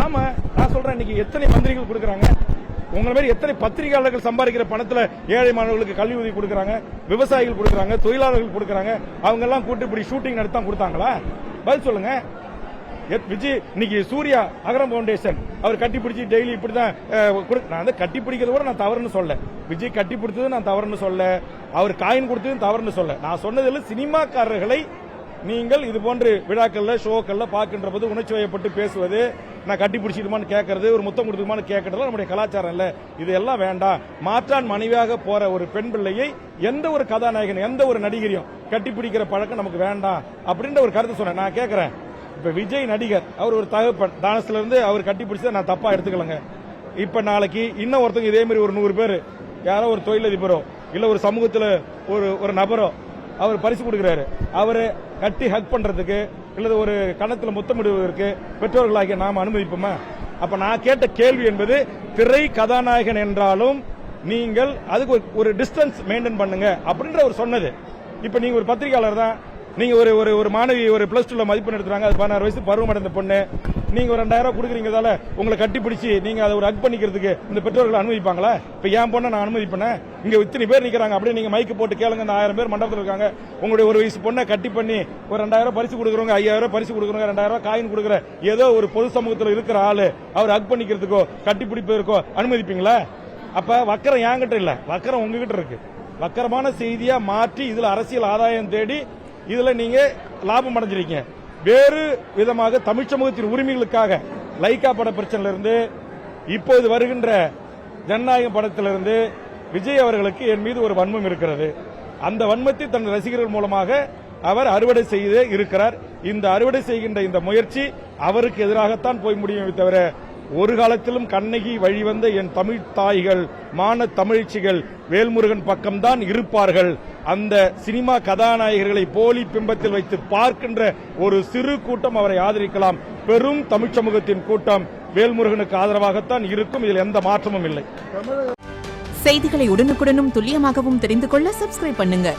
ஆமா, நான் சொல்றேன், இன்னைக்கு எத்தனை மந்திரிகள் கொடுக்கறாங்க, உங்களை மாதிரி எத்தனை பத்திரிகையாளர்கள் சம்பாதிக்கிற பணத்துல ஏழை மாணவர்களுக்கு கல்வி உதவி கொடுக்கறாங்க, விவசாயிகள் கொடுக்கறாங்க, தொழிலாளர்கள் கொடுக்கறாங்க, அவங்க எல்லாம் கூட்டு இப்படி ஷூட்டிங் நடத்தா கொடுத்தாங்களா? பதில் சொல்லுங்க. விஜய் இன்னைக்கு சூர்யா அகரம் பவுண்டேஷன் அவர் கட்டிப்பிடிச்சு டெய்லி இப்படிதான் நான் கட்டி பிடிக்கிறது கூட நான் தவறுன்னு சொல்ல, விஜய் கட்டி பிடிச்சது நான் தவறுன்னு சொல்ல, அவர் காயின் கொடுத்தது தவறுன்னு சொல்ல. நான் சொன்னதில் சினிமாக்காரர்களை நீங்கள் இது போன்ற விழாக்கள்ல ஷோக்கள்ல பார்க்கின்ற போது உணர்ச்சி வயப்பட்டு பேசுவது, நான் கட்டி பிடிச்சிடுமான்னு கேட்கறது, ஒரு முத்தம் கொடுத்துமான்னு கேட்கறது நம்முடைய கலாச்சாரம் இல்ல. இதெல்லாம் வேண்டாம். மாற்றான் மனைவியாக போற ஒரு பெண் பிள்ளையை எந்த ஒரு கதாநாயகன் எந்த ஒரு நடிகரையும் கட்டி பிடிக்கிற பழக்கம் நமக்கு வேண்டாம் அப்படின்ற ஒரு கருத்து சொன்னேன். நான் கேட்கிறேன், இப்ப விஜய் நடிகர், அவர் ஒரு தகப்பன், தானஸ்ல இருந்து அவர் கட்டி பிடிச்சதை நான் தப்பா எடுத்துக்கலங்க. இப்ப நாளைக்கு இன்னும் ஒருத்தங்க இதே மாதிரி ஒரு 100 பேர் யாரோ ஒரு தொழிலதிபரோ இல்ல ஒரு சமூகத்தில் ஒரு நபரோ அவர் பரிசு கொடுக்கிறாரு, அவரு கட்டி ஹக் பண்றதுக்கு இல்ல ஒரு கணத்துல முத்தமிடுவதற்கு பெற்றோர்களாகிய நாம் அனுமதிப்போமா? அப்ப நான் கேட்ட கேள்வி என்பது, திரை கதாநாயகன் என்றாலும் நீங்கள் அதுக்கு ஒரு டிஸ்டன்ஸ் மெயின்டைன் பண்ணுங்க அப்படின்ற ஒரு சொன்னது. இப்ப நீங்க ஒரு பத்திரிகையாளர் தான், நீங்க ஒரு மாணவி ஒரு +2 மதிப்பெண் எடுத்துறாங்க, அது 16 வயசு பருவமடைந்த பொண்ணு, நீங்க ஒரு 2000 கொடுக்குறீங்கதால உங்களை கட்டி பிடிச்சி நீங்க அதை ஒரு ஹக் பண்ணிக்கிறதுக்கு இந்த பெற்றோர்கள் அனுமதிப்பாங்களா? இப்ப என் பொண்ணை நான் அனுமதிப்பேன்? இங்க இத்தனை பேர் நிக்கிறாங்க, அப்படியே நீங்க மைக்கு போட்டு கேளுங்க, இந்த 1000 பேர் மண்டபத்தில் இருக்காங்க, உங்களுடைய ஒரு வயசு பொண்ணை கட்டி பண்ணி ஒரு 2000 பரிசு கொடுக்குறவங்க, 5000 பரிசு கொடுக்குறவங்க, 2000 காயின் கொடுக்குற ஏதோ ஒரு பொது சமூகத்தில் இருக்கிற ஆளு அவர் ஹக் பண்ணிக்கிறதுக்கோ கட்டி பிடிப்பதற்கோ அனுமதிப்பீங்களா? அப்ப வக்கரம் என்கிட்ட இல்ல, வக்கரம் உங்ககிட்ட இருக்கு. வக்கரமான செய்தியா மாற்றி இதுல அரசியல் ஆதாயம் தேடி இதுல நீங்க லாபம் அடைஞ்சிருக்கீங்க. வேறு விதமாக தமிழ் சமூகத்தின் உரிமைகளுக்காக லைக்கா பட பிரச்சனையில இருந்து இப்போது வருகின்ற ஜனநாயகம் படத்திலிருந்து விஜய் அவர்களுக்கு என் மீது ஒரு வன்மம் இருக்கிறது. அந்த வன்மத்தை தன் ரசிகர்கள் மூலமாக அவர் அறுவடை செய்து இருக்கிறார். இந்த அறுவடை செய்கின்ற இந்த முயற்சி அவருக்கு எதிராகத்தான் போய் முடியும் தவிர, ஒரு காலத்திலும் கண்ணகி வழிவந்த என் தமிழ் தாய்கள் மான தமிழ்ச்சிகள் வேல்முருகன் பக்கம்தான் இருப்பார்கள். அந்த சினிமா கதாநாயகர்களை போலி பிம்பத்தில் வைத்து பார்க்கின்ற ஒரு சிறு கூட்டம் அவரை ஆதரிக்கலாம். பெரும் தமிழ் சமூகத்தின் கூட்டம் வேல்முருகனுக்கு ஆதரவாகத்தான் இருக்கும். இதில் எந்த மாற்றமும் இல்லை. செய்திகளை உடனுக்குடனும் துல்லியமாகவும் தெரிந்து கொள்ள சப்ஸ்கிரைப் பண்ணுங்க.